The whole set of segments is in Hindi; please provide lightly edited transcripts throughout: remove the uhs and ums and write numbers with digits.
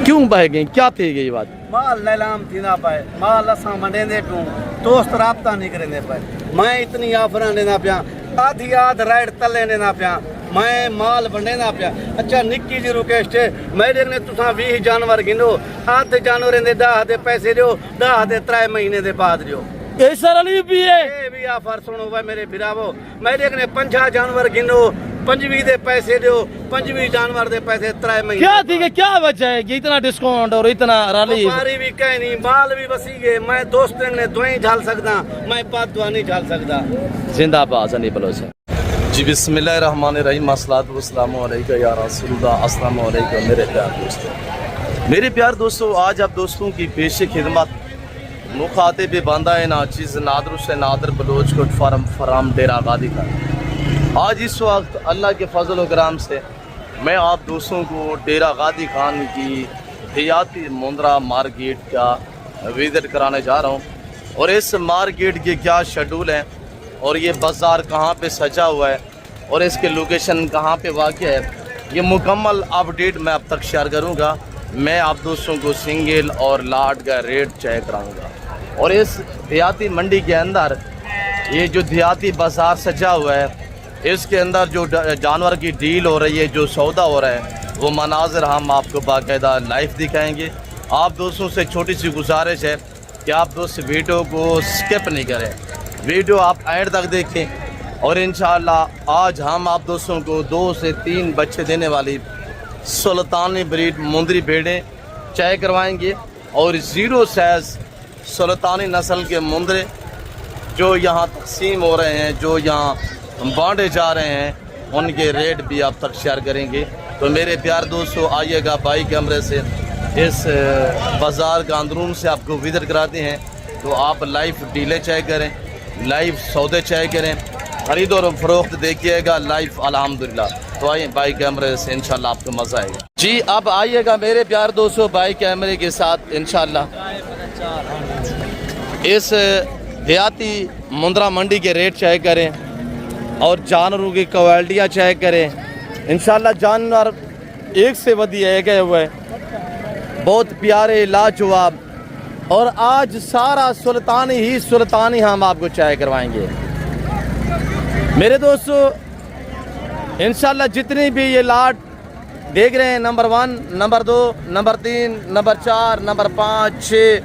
क्यों बह गई, क्या थी ये बात? माल नीलाम थी ना पाए, माल असा मंडेंदे टू दोस्त राब्ता नहीं करेंदे पाए। मैं इतनी ऑफर देना पिया, आधी आध राइड तले देना पिया, मैं माल वंडेना पिया। अच्छा निक्की जी रिक्वेस्ट है, मेरे ने तुसा 20 जानवर गिनो, आधे जानवर दे 10 दे पैसे दियो, 10 दे 3 महीने दे बाद दियो। ये सरली भी है, ये भी ऑफर सुनो भाई मेरे भिरावो। मेरे ने 50 जानवर गिनो, 25 दे पैसे दियो, 25 जानवर दे पैसे 3 महीने। क्या थी कि क्या वजह है कि इतना डिस्काउंट और इतना रैली? व्यापारी भी कहीं नहीं, माल भी बसी गए। मैं दोस्तों ने दुआई झाल सकदा, मैं पादुआ नहीं झाल सकदा। जिंदाबाद सनी बलोच जी। बिस्मिल्लाहिर्रहमानिर्रहीम, अस्सलातु वस्सलामु अलैका या रसूलल्लाह, अस्सलामु अलैकुम मेरे प्यार दोस्तों। मेरे प्यार दोस्तों, आज आप दोस्तों की पेश खिदमत मुखातिब बांदा है नाचीज़ नादर से नादर बलोच कोट फार्म फराम डेरा गादी का। आज इस वक्त अल्लाह के फजल व करम से मैं आप दोस्तों को डेरा गादी खान की हयाती मुंद्रा मार्केट का विजिट कराने जा रहा हूँ, और इस मार्केट के क्या शेड्यूल है और ये बाज़ार कहाँ पे सजा हुआ है और इसके लोकेशन कहाँ पे वाक़ है, ये मुकम्मल अपडेट मैं अब तक शेयर करूँगा। मैं आप दोस्तों को सिंगल और लाट का रेट चेक कराऊँगा, और इस देहाती मंडी के अंदर ये जो देहाती बाज़ार सजा हुआ है, इसके अंदर जो जानवर की डील हो रही है, जो सौदा हो रहा है, वो मनाज़र हम आपको बाकायदा लाइव दिखाएंगे। आप दोस्तों से छोटी सी गुजारिश है कि आप दोस्त वीडियो को स्किप नहीं करें, वीडियो आप एंड तक देखें। और इंशाअल्लाह आज हम आप दोस्तों को 2 से 3 बच्चे देने वाली सुल्तानी ब्रीड मुंदरी भेड़ें चेक करवाएंगे, और 0 साइज़ सुल्तानी नस्ल के मुंदरे जो यहाँ तकसीम हो रहे हैं, जो यहाँ बांटे जा रहे हैं, उनके रेट भी आप तक शेयर करेंगे। तो मेरे प्यार दोस्तों, आइएगा बाई कैमरे से इस बाज़ार का अंदरून से आपको विजिट कराते हैं, तो आप लाइव डीलें चेक करें, लाइव सौदे चेक करें, खरीद और फरोख्त देखिएगा लाइव अल्हम्दुलिल्लाह। तो आइए बाई कैमरे से, इंशाल्लाह आपको मज़ा आएगा जी। अब आइएगा मेरे प्यार दोस्तों बाई कैमरे के साथ इंशाल्लाह इस देहाती मुंद्रा मंडी के रेट चेक करें और जानवरों की क्वालिटियाँ चेक करें। इंशाल्लाह जानवर एक से बढ़िया एक हुए है, बहुत प्यारे लाजवाब, और आज सारा सुल्तानी ही सुल्तानी हम आपको चेक करवाएंगे मेरे दोस्तों। इंशाल्लाह जितनी भी ये लाट देख रहे हैं, number 1, number 2, number 3, number 4, number 5, 6,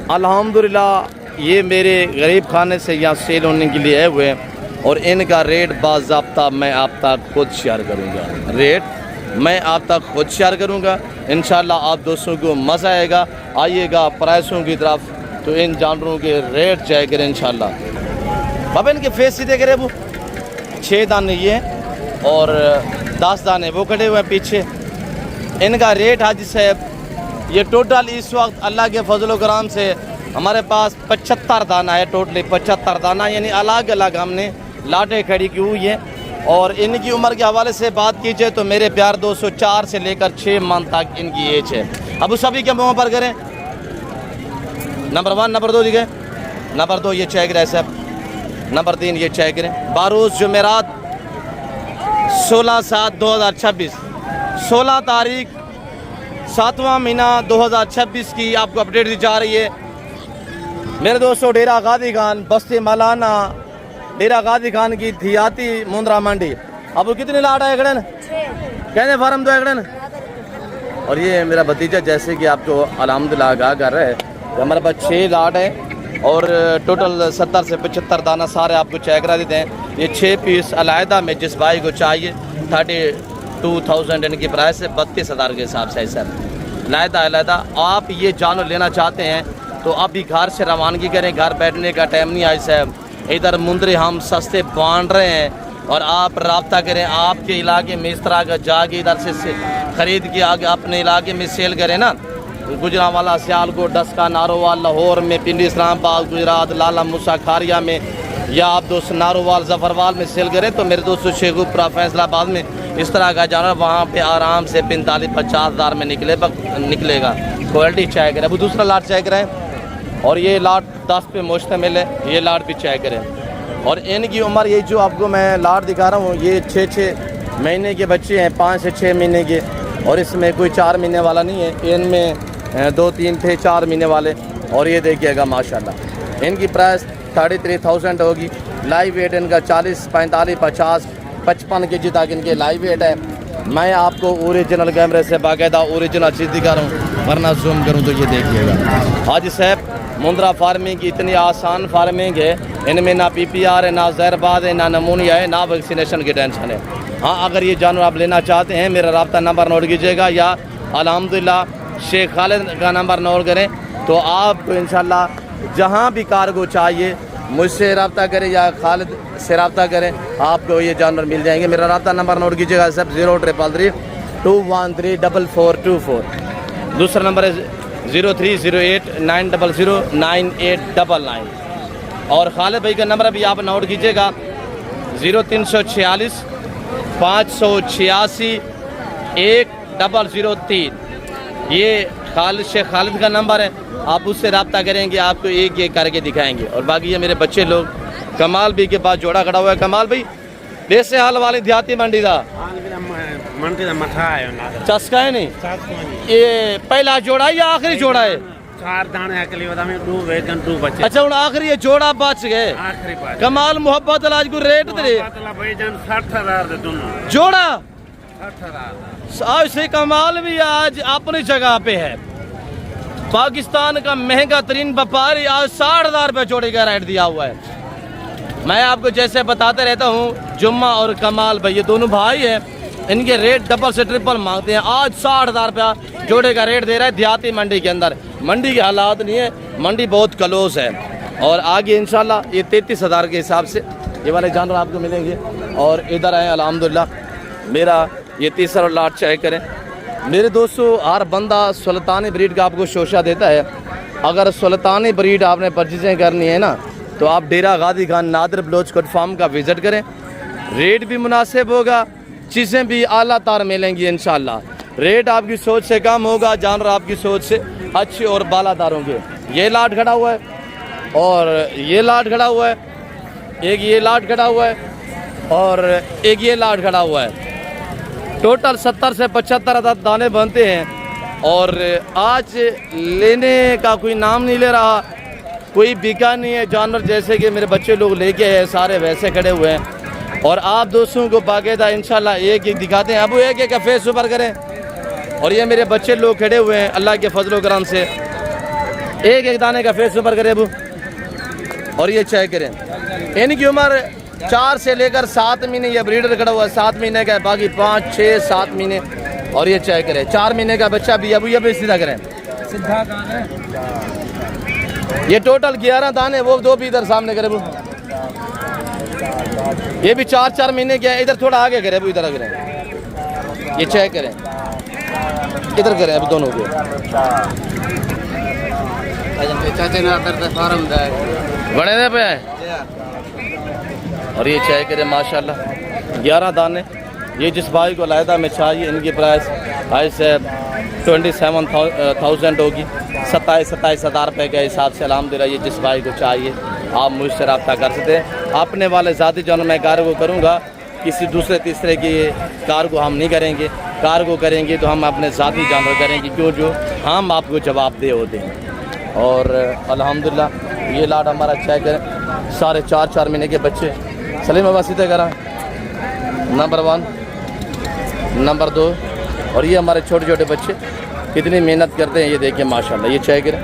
अल्हम्दुलिल्लाह ये मेरे गरीब खाने से यहाँ सेल होने के लिए आए हुए हैं, और इनका रेट बाज़ाब्ता मैं आप तक खुद शेयर करूँगा, रेट मैं आप तक खुद शेयर करूँगा। इंशाल्लाह आप दोस्तों को मज़ा आएगा। आइएगा प्राइसों की तरफ, तो इन जानवरों के रेट चेक करें इंशाल्लाह। बाबा इनके फेस सीधे करे, वो 6 दाने ये और 10 दाने वो खड़े हुए हैं पीछे। इनका रेट हाजी साहब ये टोटल इस वक्त अल्लाह के फजल व करम से हमारे पास 75 दाना है, टोटली 75 दाना, यानी अलग अलग हमने लाटें खड़ी की हुई है। और इनकी उम्र के हवाले से बात कीजिए तो मेरे प्यार दोस्तों 4 से लेकर 6 मंथ तक इनकी एज है। अब उस सभी के मुँह पर करें, नंबर 1, नंबर 2 दिखे, नंबर 2 ये चेक करें साहब, नंबर 3 ये चेक करें। बारूज जुमेरात 16/7/2026, 16 तारीख 7वां महीना 2026 की आपको अपडेट दी जा रही है मेरे दोस्तों। डेरा गादी खान बस्ती मलाना, डेरा गादी खान की देहाती मुंद्रा मंडी। अब कितनी लाट है एकड़न? कहने फार्म 2 एकड़न। और ये मेरा भतीजा जैसे कि आपको अल्हम्दुलिल्लाह आगाह कर रहा है, तो हमारे पास 6 लाट है और टोटल 70 से 75 दाना सारे आपको चेक करा देते हैं। ये 6 पीस अलहदा में जिस भाई को चाहिए 32,000 इनकी प्राइस है, 32,000 के हिसाब से सर अलहदा अलहदा। आप ये जानवर लेना चाहते हैं तो अभी घर से रवानगी करें, घर बैठने का टाइम नहीं आया साहब। इधर मुंदरे हम सस्ते बांट रहे हैं और आप रब्ता करें, आपके इलाके में इस तरह का जाके इधर से ख़रीद के आगे अपने इलाके में सेल करें ना। गुजरांवाला, सियालकोट, डस्का, नारोवाल, लाहौर में, पिंडी, इस्लामाबाद, गुजरात, लाला मुसा, खारिया में, या आप दोस्त नारोवाल, जफरवाल में सेल करें तो मेरे दोस्तों शेखुपुरा, फैसलाबाद में इस तरह का जानवर वहाँ पे आराम से 45-50 हज़ार में निकलेगा। क्वालिटी चेक करें। अब दूसरा लाट चेक करें, और ये लाट 10 पे मुश्तमिल है, ये लाट भी चेक करें। और इनकी उम्र ये जो आपको मैं लाट दिखा रहा हूँ, ये 6-6 महीने के बच्चे हैं, 5 से 6 महीने के, और इसमें कोई 4 महीने वाला नहीं है, इनमें 2-3 थे 4 महीने वाले। और ये देखिएगा माशाल्लाह, इनकी प्राइस 33,000 होगी। लाइव वेट इनका 40, 45, 50, 55 kg तक इनके लाइव वेट है। मैं आपको ओरिजिनल कैमरे से बाकायदा ओरिजिनल चीज़ दिखा रहा हूँ, वरना जूम करूँ तो ये देखिएगा। हाजी साहब, मुंद्रा फार्मिंग की इतनी आसान फार्मिंग है, इनमें ना PPR है, ना जहरबाद है, ना नमूनिया है, ना वैक्सीनेशन की टेंशन है। हाँ, अगर ये जानवर आप लेना चाहते हैं, मेरा रब्ता नंबर नोट कीजिएगा, या अल्हम्दुलिल्लाह शेख खालिद का नंबर नोट करें, तो आपको इंशाल्लाह जहाँ भी कार्गो चाहिए मुझसे रब्ता करें या खालिद से रब्ता करें, आपको ये जानवर मिल जाएंगे। मेरा रब्ता नंबर नोट कीजिएगा सब 0333 213 4424। दूसरा नंबर है 0308 900 9899। और खालिद भाई का नंबर भी आप नोट कीजिएगा 0346 586 1003। ये खालिद शेख खालिद का नंबर है, आप उससे रब्ता करेंगे, आपको एक एक करके दिखाएंगे। और बाकी ये मेरे बच्चे लोग, कमाल भी के पास जोड़ा खड़ा हुआ है। कमाल भाई देसे हाल वाली देहाती मंडी का चस्का है नहीं, ये पहला जोड़ा है या आखिरी जोड़ा है? 4 दाने अकली बता में 2 वेगन 2 बच्चे। अच्छा, हूँ आखिरी ये जोड़ा बच गए। आखिरी बात कमाल मोहब्बत आज को रेट दे भाई जान 60,000 दे दोनों जोड़ा। 60,000 आज से कमाल भी आज अपनी जगह पे है। पाकिस्तान का महंगा तरीन व्यापारी आज 60,000 रुपये जोड़े का रेट दिया हुआ है। मैं आपको जैसे बताते रहता हूँ, जुम्मा और कमाल भाई ये दोनों भाई हैं, इनके रेट डबल से ट्रिपल मांगते हैं। आज 60,000 रुपया जोड़े का रेट दे रहा है देहाती मंडी के अंदर। मंडी के हालात नहीं है, मंडी बहुत क्लोज है। और आगे इंशाल्लाह ये 33,000 के हिसाब से ये वाले जानवर आपको मिलेंगे। और इधर आए अल्हम्दुलिल्लाह, मेरा ये तीसरा लाट चेक करें। मेरे दोस्तों, हर बंदा सुल्तानी ब्रीड का आपको शोशा देता है। अगर सुल्तानी ब्रीड आपने परचेजिंग करनी है ना, तो आप डेरा गाजी खान नादिर बलोच कोट फार्म का विज़िट करें। रेट भी मुनासिब होगा, चीज़ें भी आला तार मिलेंगी इंशाल्लाह। रेट आपकी सोच से कम होगा, जानवर आपकी सोच से अच्छे और बालादार होंगे। ये लाट खड़ा हुआ है और ये लाट खड़ा हुआ है, एक ये लाट खड़ा हुआ है और एक ये लाट खड़ा हुआ है। टोटल 70 से 75 दाने बनते हैं। और आज लेने का कोई नाम नहीं ले रहा, कोई बिका नहीं है जानवर। जैसे कि मेरे बच्चे लोग लेके आए सारे वैसे खड़े हुए हैं। और आप दोस्तों को बाकायदा इंशाल्लाह एक एक दिखाते हैं। अब एक एक का फेस ऊपर करें। और ये मेरे बच्चे लोग खड़े हुए हैं, अल्लाह के फजल करम से एक एक दाने का फेस ऊपर करें अबू। और ये चेक करें, इनकी उम्र 4 से लेकर 7 महीने। ये ब्रीडर खड़ा हुआ है 7 महीने का है, बाकी 5, 6, 7 महीने। और ये चेक करें 4 महीने का बच्चा भी। अबू ये भी सीधा करें, सीधा दाने। ये टोटल 11 दाने, वो 2 भी इधर सामने करें अबू। ये भी 4-4 महीने के है। इधर थोड़ा आगे करें अबू, इधर करें, ये चेक करें, इधर करें अभी दोनों को। बड़े दे पे है। और ये चेक करें माशाल्लाह 11 दाने। ये जिस भाई को लायदा में चाहिए, इनकी प्राइस भाई से 27,000 होगी, 27,000 रुपये के हिसाब से। अल्हम्दुलिल्लाह ये जिस भाई को चाहिए आप मुझसे रब्ता कर सकते हैं। अपने वाले ज़ाती जानवर मैं कार्गो करूँगा, किसी दूसरे तीसरे की कार्गो हम नहीं करेंगे। कार्गो करेंगे तो हम अपने ज़ाती जानवर करेंगे, क्यों जो हम आपको जवाब दे होते हैं। और अल्हम्दुलिल्लाह ये लाट हमारा चेक करें, सारे 4-4 महीने के बच्चे। सलीम बाबा सीधे करा, नंबर 1, नंबर 2। और ये हमारे छोटे छोटे बच्चे कितनी मेहनत करते हैं, ये देखिए माशाल्लाह। ये चेक करें,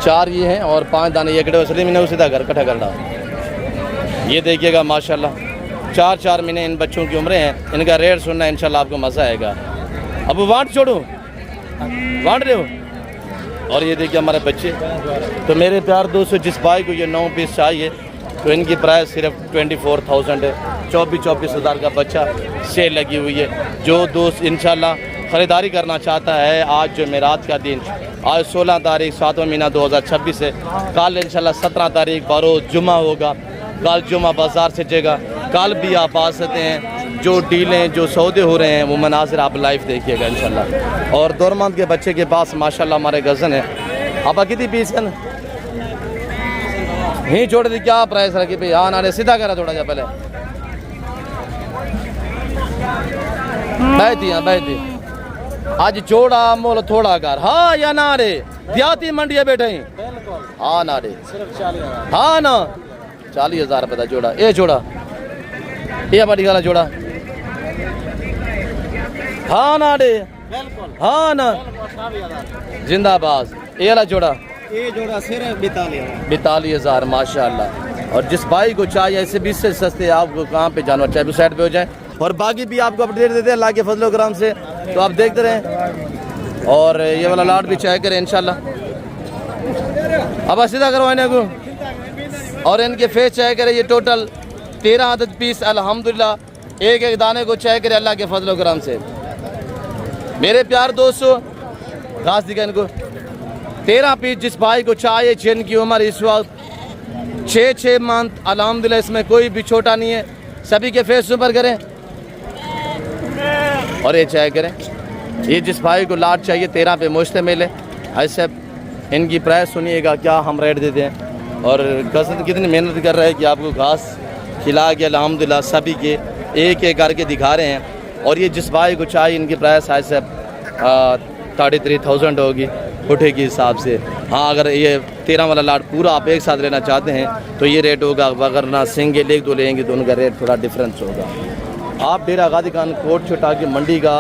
4 ये हैं और 5 दाने ये कटे हुए। सलीम इन्हें सीधा कर कटा कर डाल। ये देखिएगा माशाल्लाह 4-4 महीने इन बच्चों की उम्रें हैं। इनका रेट सुनना इंशाल्लाह आपको मज़ा आएगा। अब वांट छोड़ो, वांट रहे हो। और ये देखिए हमारे बच्चे। तो मेरे प्यार दोस्तों, जिस भाई को ये 9 पीस चाहिए तो इनकी प्राइस सिर्फ 24,000 है। 24,000 का बच्चा सेल लगी हुई है। जो दोस्त इंशाल्लाह ख़रीदारी करना चाहता है, आज जो मेरात का दिन, आज 16 तारीख 7वां महीना 2026 है। कल इंशाल्लाह 17 तारीख बरोज़ जुमा होगा। कल जुमा बाज़ार सजेगा। कल भी आप आ सकते हैं। जो डीलें, जो सौदे हो रहे हैं, वो मनाजिर आप लाइव देखिएगा इंशाल्लाह। और दौरमंद के बच्चे के पास माशाल्लाह हमारे गज़न है। आप कितनी पीस कर ही छोड़ दी, क्या प्राइस रखी भाई? हाँ नारे सीधा करा थोड़ा सा पहले। बैठी हाँ बैठी आज जोड़ा मोल थोड़ा कर हाँ या ना रे देहाती मंडी है बैठे हाँ ना रे सिर्फ 40,000 हाँ ना 40,000 रुपये का जोड़ा ये बड़ी गाला जोड़ा हाँ ना रे बिल्कुल हाँ ना जिंदाबाद ये वाला जोड़ा ये जोड़ा सिर्फ 42,000 42,000 माशाल्लाह। और जिस भाई को चाहिए ऐसे 20 से सस्ते आपको कहाँ पे जानवर चाहिए साइड पे हो जाए। और बाकी भी आपको अपडेट देते हैं अल्लाह के फजल करम से, तो आप देखते रहें। और ये वाला लाट भी चाहे करें इंशाल्लाह। अब सीधा करवाने को और इनके फेस चाहे करें। ये टोटल 13 अदद पीस अल्हम्दुलिल्लाह एक एक दाने को चाहे करें अल्लाह के फजल करम से। मेरे प्यार दोस्तों घास दिखा इनको 13 पीस जिस भाई को चाहिए, जिनकी उम्र इस वक्त 6 मंथ अल्हम्दुलिल्लाह, इसमें कोई भी छोटा नहीं है। सभी के फेस ऊपर करें और ये चाहे करें। ये जिस भाई को लाट चाहिए 13 पे मुश्तमिल है। ऐसे इनकी प्राइस सुनिएगा क्या हम रेट देते हैं और कसरत कितनी मेहनत कर रहे हैं कि आपको घास खिला के अल्हम्दुलिल्लाह सभी के एक एक करके दिखा रहे हैं। और ये जिस भाई को चाहिए इनकी प्राइस ऐसे 33,000 होगी फुटे के हिसाब से। हाँ अगर ये 13 वाला लाट पूरा आप एक साथ लेना चाहते हैं तो ये रेट होगा, अगर ना सिंगल एक दो लेंगे तो उनका रेट थोड़ा डिफरेंस होगा। आप डेरा गाजी खान कोट छोटा की मंडी का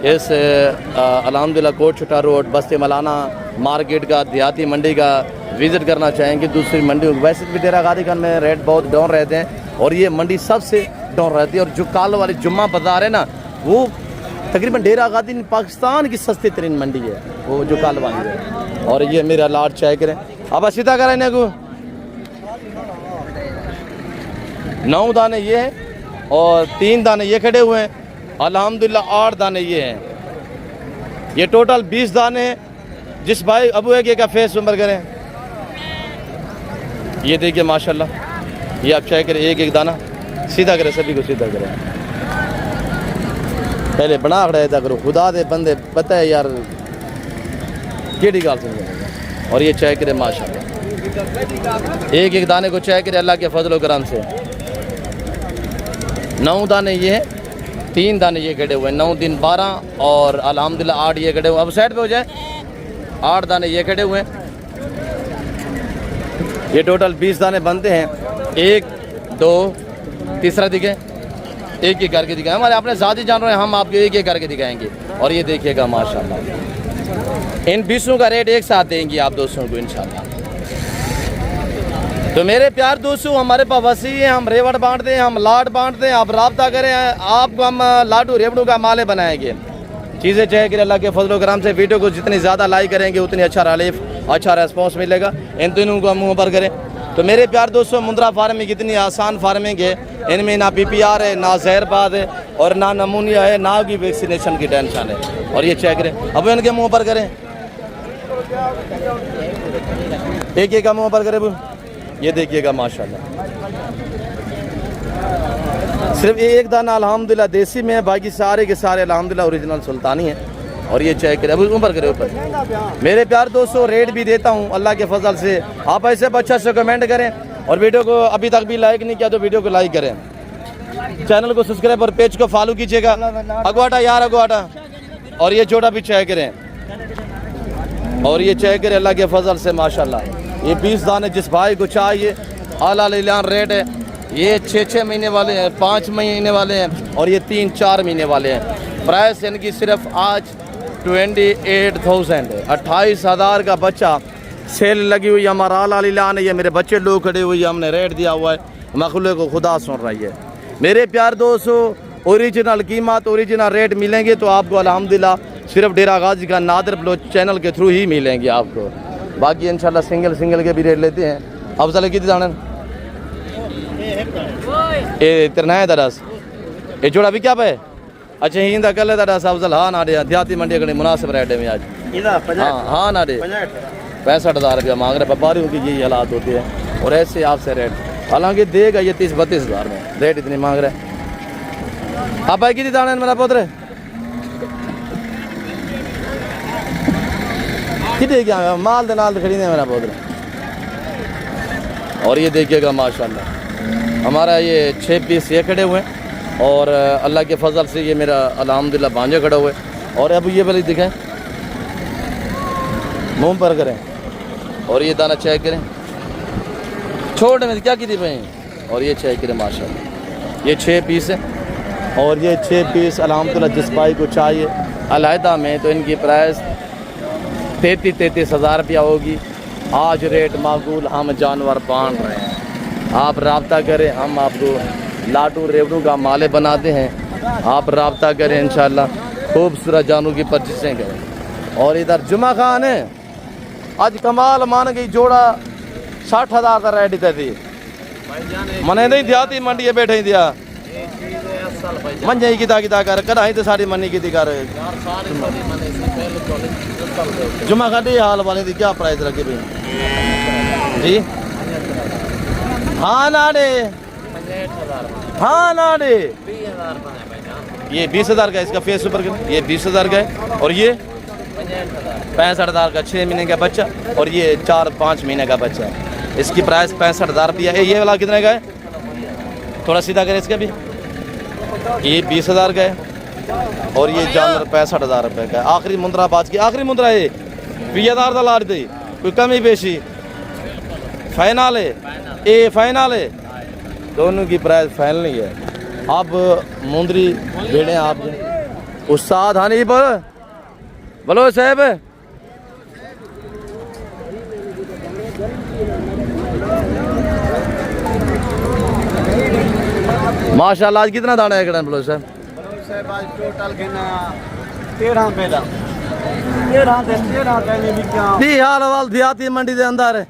इस अल्हम्दुलिल्लाह कोट छोटा रोड बस्ती मलाना मार्केट का देहाती मंडी का विज़िट करना चाहेंगे दूसरी मंडियों को। वैसे भी डेरा गाजी खान में रेट बहुत डाउन रहते हैं और ये मंडी सबसे डाउन रहती है। और जो काल वाली जुम्मा बाज़ार है ना वो तकरीबन डेरा गाजी पाकिस्तान की सस्ती तरीन मंडी है वो जो काल वाली है। और ये मेरा लाट चाय करें अब सीधा करें इन्हें को 9 दाने ये हैं और 3 दाने ये खड़े हुए हैं। अल्हम्दुलिल्लाह 8 दाने ये हैं। ये टोटल 20 दाने हैं। जिस भाई अबू एक का फेस उम्र करें ये देखिए माशाल्लाह। ये आप चाय करें एक एक दाना सीधा करें, सभी को सीधा करें। पहले बना खड़ा था करो खुदा दे बंदे पता है यार केड़ी गाल समझ। और ये चाय करे माशाल्लाह एक एक दाने को चाय करे अल्लाह के फजल करम से। 9 दाने ये हैं, 3 दाने ये खड़े हुए हैं। 9 दिन 12 और अल्हम्दुलिल्लाह 8 ये खड़े हुए। अब साइड पे हो जाए 8 दाने ये खड़े हुए हैं। ये टोटल 20 दाने बनते हैं। 1 2 तीसरा दिखे एक एक करके दिखाएं। हमारे अपने ज़ाती जानवर हैं, हम आपको एक एक करके दिखाएंगे। और ये देखिएगा माशाल्लाह इन 20 का रेट एक साथ देंगे आप दोस्तों को इंशाल्लाह। तो मेरे प्यार दोस्तों हमारे पास वसी है, हम रेवड़ बांटते हैं, हम लाट बांटते हैं। आप रब्ता करें, आपको हम लाडू रेवड़ू का माले बनाएंगे। चीज़ें चाहे कि अल्लाह के फजल करम से वीडियो को जितनी ज़्यादा लाइक करेंगे उतनी अच्छा रिलीफ अच्छा रेस्पॉन्स मिलेगा। इन तीनों को मुँह पर करें। तो मेरे प्यार दोस्तों मुंद्रा फार्मिंग कितनी आसान फार्मिंग है, इनमें ना PPR है, ना जहरबाद है और ना नमूनिया है, ना की वैक्सीनेशन की टेंशन है। और ये चेक करें अब इनके मुँह पर करें एक एक का मुँह पर करें। ये देखिएगा माशाल्लाह सिर्फ एक दाना अल्हम्दुलिल्लाह देसी में है, बाकी सारे के सारे अल्हम्दुलिल्लाह ओरिजिनल सुल्तानी है। और ये चेक करें अब ऊपर करें ऊपर। मेरे प्यार दोस्तों रेट भी देता हूँ अल्लाह के फजल से। आप ऐसे अच्छा से कमेंट करें और वीडियो को अभी तक भी लाइक नहीं किया तो वीडियो को लाइक करें, चैनल को सब्सक्राइब और पेज को फॉलो कीजिएगा। अगवाटा यार अगवाटा। और ये छोटा भी चेक करें और ये चेक करें अल्लाह के फजल से माशाल्लाह। ये 20 दाने जिस भाई को चाहिए आला लिलान रेट है। ये 6 महीने वाले हैं, 5 महीने वाले हैं और ये 3-4 महीने वाले हैं। प्राइस इनकी सिर्फ आज 28,000 है। 28,000 का बच्चा सेल लगी हुई हमारा आला लिलान है। ये मेरे बच्चे लोग खड़े हुए हमने रेट दिया हुआ है, मखलूक को खुदा सुन रही है। मेरे प्यार दोस्तों ओरिजिनल कीमत ओरिजिनल रेट मिलेंगे तो आपको अल्हम्दुलिल्लाह सिर्फ डेरा गाजी का नादर ब्लॉग चैनल के थ्रू ही मिलेंगे आपको। बाकी इंशाल्लाह सिंगल के भी रेट लेते हैं। अफजल कितने दाने ये तेरना है दरस ये जोड़ा भी क्या पे अच्छा हिंदा कर लेता दरस अफजल। हाँ ना दे देहाती मंडी के मुनासिब रेट है में आज। हाँ ना दे 65,000 रुपया मांग रहे। व्यापारियों की यही हालात होती है और ऐसे आपसे रेट हालांकि देगा ये 30-32,000 में रेट इतनी मांग रहे। आप भाई कितनी दाने मेरा पुत्र कितने क्या माल दे नाल खरीदे मेरा पुत्र। और ये देखिएगा माशाल्लाह हमारा ये 6 पीस ये खड़े हुए हैं और अल्लाह के फजल से ये मेरा अल्हम्दुलिल्लाह भांजे खड़े हुए। और अब ये वाली दिखाएं, मुंह पर करें और ये दाना चेक करें, छोटे में क्या की थी भाई, और ये चेक करें माशाल्लाह। ये 6 पीस है और ये 6 पीस अल्हम्दुलिल्लाह जिस भाई को चाहिए अलहदा में तो इनकी प्राइस 33 हज़ार रुपया होगी। आज रेट माकूल हम जानवर बांध रहे हैं, आप रब्ता करें, हम आपको लाटू रेवड़ू का माले बनाते हैं, आप रब्ता करें इंशाल्लाह खूबसूरत जानवरों की परचेसिंग करें। और इधर जुमा खान है, आज कमाल मान गई जोड़ा 60,000 का रेट इधर थी मने नहीं दिया थी मंडी है बैठे ही दिया मन जाई किता किता कर कढ़ाई तो सारी मनी की कर जुमा खाती हाल वाले दी क्या प्राइस रखे भाई जी। हाँ ना दे, हाँ ना दे, ये 20,000 का इसका फेस ऊपर ये 20,000 का है और ये 65,000 का 6 महीने का बच्चा और ये 4-5 महीने का बच्चा है। इसकी प्राइस 65,000 रुपया है। ये वाला कितने का है, थोड़ा सीधा करें इसका भी, ये 20,000 का है और ये जानवर 65,000 रुपये का है। आखिरी मुंद्रा बाज की आखिरी मुंद्रा है 20,000 का लाड़ दी, कोई कमी पेशी फाइनल है, ये फाइनल है, दोनों की प्राइस फाइनल नहीं है। अब मुंदरी भेड़े आप उस्ताद हानी पर बोलो साहब, माशाल्लाह। आज कितना दाना है कड़न बोलो साहब? आज टोटल गिना 13 बेला 13 भी क्या दी हाल वाल दियाती मंडी के अंदर है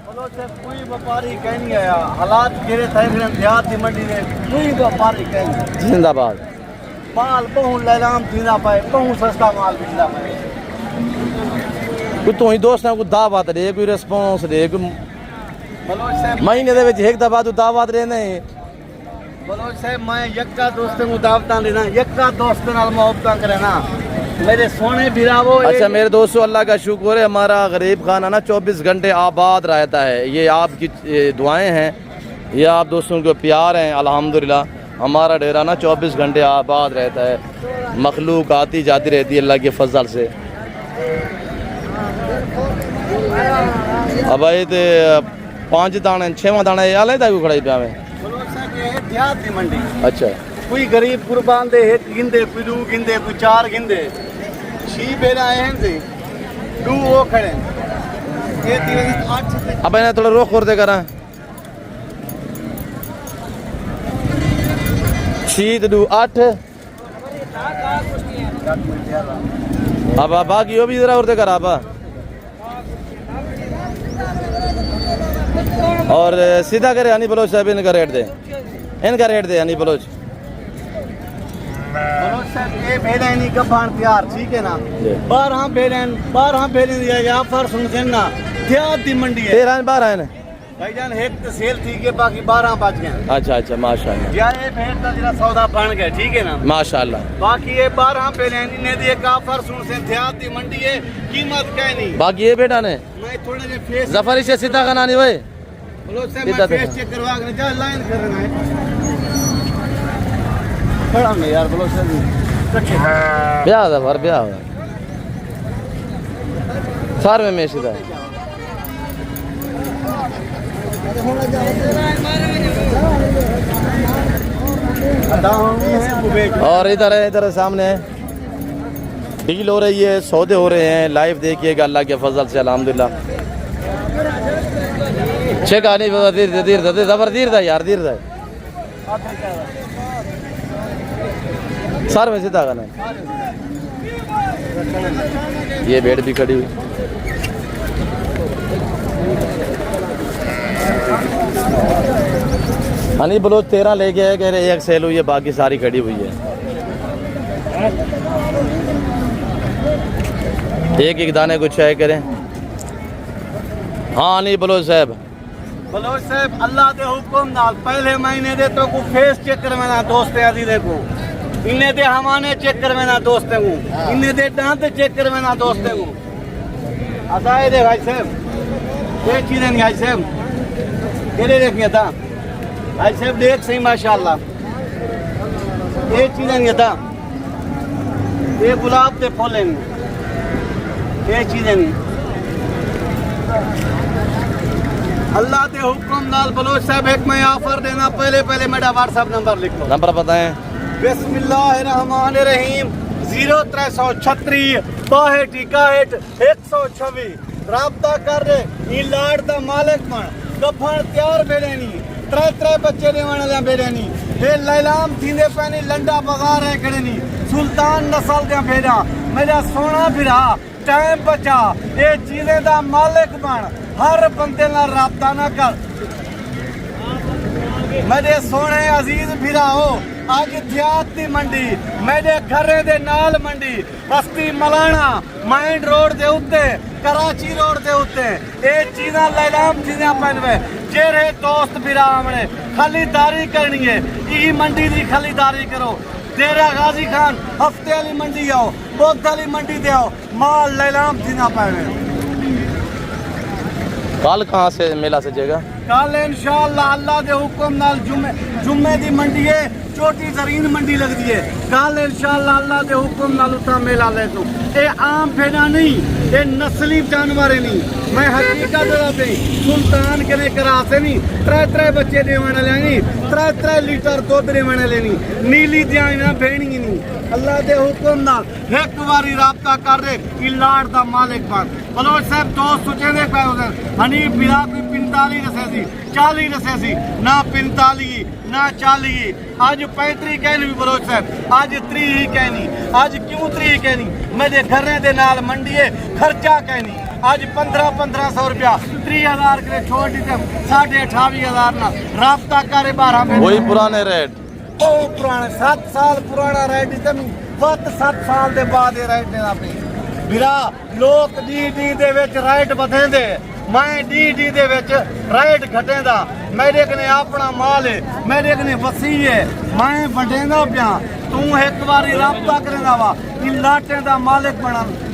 बोलो से कोई व्यापारी कह नहीं आया, हालात गिरे थे दियाती मंडी में कोई व्यापारी कह नहीं। जिंदाबाद। माल बहुत लैलाम दीना पाए, बहुत सस्ता माल बिकना पाए। कोई तो ही दोस्त ने कोई दावत दे, कोई रिस्पांस दे, कोई बोलो से महीने दे विच एक दफा तू दावत देने। बोलो से मैं यक्का दोस्त को दावतां देना, यक्का दोस्त नाल मोहब्बत करना मेरे सोने बिरावो। अच्छा मेरे दोस्तों, अल्लाह का शुक्र है हमारा गरीब खाना ना 24 घंटे आबाद रहता है। ये आपकी दुआएं हैं, ये आप दोस्तों को प्यार हैं, अल्हम्दुलिल्लाह हमारा डेरा ना 24 घंटे आबाद रहता है। मखलूक आती जाती रहती है अल्लाह के फजल से। अब ये तो 5 दाने 6वां दाना ये आले था खड़ाई पे में। देहाती मंडी अच्छा कोई गरीब कुर्बान दे एक गिंदे, कोई 2 गिंदे, कोई 4 गिंदे, 6 बेरा आए हैं से 2 वो खड़े ये 8 अब इन्हें थोड़ा रोक कर दे करा शीत 2 8 अब बाकी वो भी जरा और दे करा और सीधा करे हनी बलोच साहब इनका रेट दे, इनका रेट दे हनी बलोच। बलोच साहब ये भेड़े नहीं कबान तैयार ठीक है ना, 12 भेड़े दिया या फर सुनते ना देहाती मंडी है 13-12 है ना भाईजान, एक तो सेल थी के बाकी 12 बच गए। अच्छा अच्छा माशाल्लाह, या ये भेड़ का जरा सौदा बन गया ठीक है ना माशाल्लाह। बाकी ये 12 भेड़े ने दिए का फर सुनते देहाती मंडी है, कीमत क्या नहीं। बाकी ये बेटा ने मैं थोड़ा जे फेस जफरी से सीधा करना नहीं भाई, बोलो से मैं फेस चेक करवा के जा लाइन करना है खड़ा नहीं यार। बोलो से ब्याह था भर ब्याह सार में सीधा और इधर सामने डील हो रही है, सौदे हो रहे हैं, लाइव देखिएगा अल्लाह के फजल से अल्हम्दुलिल्लाह। चेक आनी धीरे जबर धीर था यार, धीर था सर में सीधा करना। ये भेड़ भी खड़ी हुई हनी बलोच 13 ले गए, कह रहे 1 सेल हुई है, बाकी सारी खड़ी हुई है। एक दाने को चेक करें। हाँ नहीं बलोच साहब, बलोच साहब अल्लाह के हुक्म नाल पहले महीने दे तो को फेस चेक करवाना दोस्त यादी देखो, इन्हें दे हमाने चेक करवाना दोस्त को, इन्हें दे दांत चेक करवाना दोस्त को। असाए दे भाई साहब ये चीजें नहीं भाई साहब केले देखिए था भाई साहब देख सही माशाल्लाह ये चीजें नहीं था ये गुलाब के फुल हैं, ये चीजें नहीं। अल्लाह के हुक्म नाल बलोच साहब एक मैं ऑफर देना, पहले मेरा व्हाट्सएप नंबर लिख लो। नंबर बताएं। बिस्मिल्लाहिर्रहमानिर्रहीम 0336 62 126 राब्ता कर रहे। लाड़ दा मालिक बन गफन तैयार बेरे नहीं, त्रै बच्चे ने वाले बेरे नहीं, ये लैलाम थींदे पैनी लंडा बगार है खड़े नहीं, सुल्तान नस्ल दे बेरा मेरा सोना फिरा टाइम बचा, ये चीजें दा मालिक बन हर बंदे नाल राब्ता ना कर। मेरे सोने अजीज फिराओ अज दियात दी मंडी मेरे घरे दे नाल मंडी बस्ती मलाना माइंड रोड दे उत्ते कराची रोड दे उत्ते ये चीज़ां लैलाम चीज़ां पैनवे जेरे दोस्त फिरा हमने खरीदारी करनी है ई मंडी दी खरीदारी करो। डेरा गाजी खान हफ्ते वाली मंडी आओ, बुध वाली मंडी दे आओ, माल लैलाम चीज़ां पैनवे। कल कहाँ से मेला सजेगा? कल इंशाअल्लाह अल्लाह के हुक्म नाल जुम्मे दी मंडी है, छोटी जरीन मंडी लगती है। कल इंशाअल्लाह अल्लाह के हुक्म नाल उतना मेला ले तू। ये आम फेड़ा नहीं, ये नस्ली जानवर नहीं, मैं हकीकत दे सुल्तान के करासे नहीं, त्रै बच्चे देने लेनी, त्रै लीटर दुध देने लेनी, नीली दिया भेड़ी नहीं। अल्लाह के हुक्म नाल एक बारी राब्ता कर दे लाड़ दा मालिक बन। बलोच साहब दोस्त सोचे दे पे हनीफ बिरा कोई 45 रसे सी 40 रसे सी ना 45 ना 40 आज 35 कहनी भी बलोच साहब, आज 30 ही कहनी। आज क्यों 30 कहनी? मेरे घरे दे नाल मंडी है, खर्चा कहनी। आज 1500 रुपया 30,000 के छोड़ दी 28,500 ना राब्ता करे 12 में वही पुराने रेट, ओ पुराने 7 साल पुराना रेट बत 7 साल के बाद ये रेट देना पे बिरा लोग डी दे विच रेट बधेंदे, मैं डी दे विच रेट घटेंदा। मेरे कने अपना माल है, मेरे कने वसी है, मैं वडेंदा पिया, तू एक बारी राब्ता करेंदा वा इन लाटे दा मालिक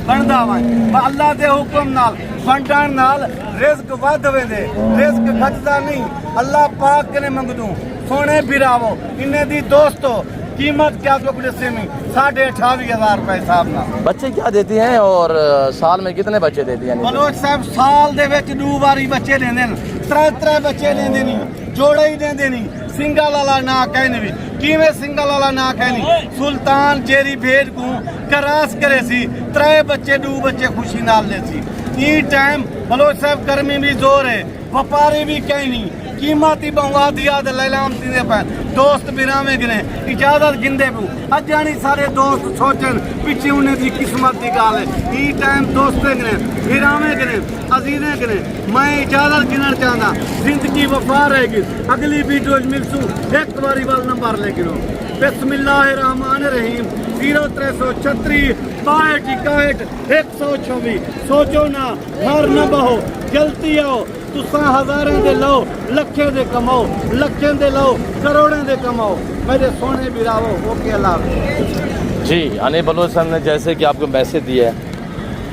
बनदा वा। अल्लाह दे हुक्म नाल वंडण नाल रिज़्क वध वेंदे, रिज़्क घटदा नहीं। अल्लाह पाक कने मंगदू सोने फिरावो इन्हें दी दोस्तों कीमत क्या तो से में 28,500 रुपए हिसाब ना। बच्चे क्या देती हैं और साल में कितने बच्चे देती हैं? बलोच साहब साल दे विच 2 बारी बच्चे देंदे न, त्रै बच्चे देंदे नहीं, जोड़े ही देंदे नहीं। सिंगल वाला ना कहने भी किवें सिंगल वाला ना कहनी, सुल्तान जेरी भेड़ को करास करे सी, 3 बच्चे 2 बच्चे खुशी नाल ले सी। ई टाइम बलोच साहब गर्मी भी जोर है, व्यापारी भी कहनी कीमती बहुआदिया लैलाम दे पे दोस्त बिरामे गिने इजाजत गिंदे पू अज जानी सारे दोस्त सोचन पिछे उन्हें दी किस्मत की गाल है। ई टाइम दोस्ते गिने बिरामे गिने अजीजे गिने, मैं इजाजत गिनना चाहना, जिंदगी वफा रहेगी। अगली वीडियो मिलसू एक बारी वाल नंबर ले गिनो। बिस्मिल्लाहिर्रहमानिर्रहीम 0336 62 126। सोचो ना हार न बहो जल्दी आओ, तुसा हजारें दे लो लखे दे कमाओ, लखें दे लो करोड़ों दे कमाओ। मेरे सोने बिरावो ओके अल्लाह। जी अनिल बलोच साहब ने जैसे कि आपको मैसेज दिया है,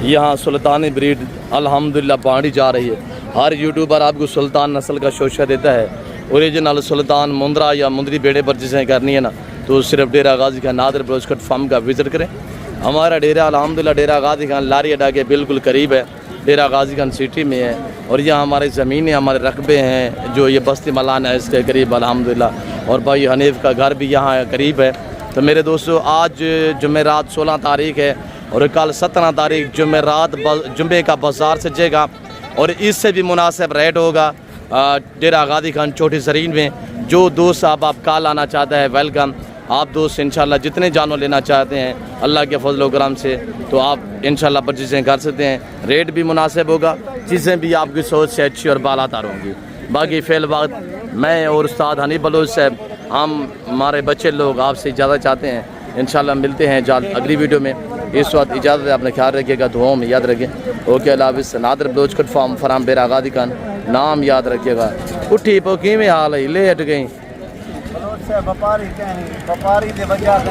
यहाँ सुल्तानी ब्रीड अल्हम्दुलिल्लाह बांटी जा रही है। हर यूट्यूबर आपको सुल्तान नस्ल का शोशा देता है। ओरिजिनल सुल्तान मुंद्रा या मुंदरी बेड़े पर जिसे करनी है ना, तो सिर्फ डेरा गाजी खान नादिर बलोच कट फार्म का विजिट करें। हमारा डेरा अल्हम्दुलिल्लाह डेरा गाजी खान लारी अड्डा के बिल्कुल करीब है, डेरा गाजी खान सिटी में है। और यहाँ हमारी ज़मीनें हमारे रकबे हैं जो ये बस्ती मलान है इसके करीब अल्हम्दुलिल्लाह। और भाई हनीफ का घर भी यहाँ करीब है। तो मेरे दोस्तों आज जुमेरात 16 तारीख है और कल 17 तारीख जुमेरात जुम्मे का बाज़ार सजेगा और इससे भी मुनासिब रेट होगा डेरा गाजी खान छोटी जरीन में। जो दोस्त आप कल आना चाहता है वेलकम। आप दोस्त इंशाल्लाह जितने जानवर लेना चाहते हैं अल्लाह के फजल व करम से तो आप इंशाल्लाह परचेज़ें कर सकते हैं। रेट भी मुनासिब होगा, चीज़ें भी आपकी सोच से अच्छी और बालातर होंगी। बाकी फ़िल वक्त मैं और उस्ताद हनीफ बलोच साहब हम हमारे बच्चे लोग आपसे इजाज़त चाहते हैं। इंशाल्लाह मिलते हैं जल्द अगली वीडियो में। इस वक्त इजाज़त है, अपना ख्याल रखिएगा, दुआओं में याद रखें। ओके अल्लाह हाफ़िज़। नादिर बलोच कट फार्म फराम डेरा गाजी खान नाम याद रखिएगा। उठी पोकी में हाल है लेट गई व्यापारी कहनी व्यापारी दे वजह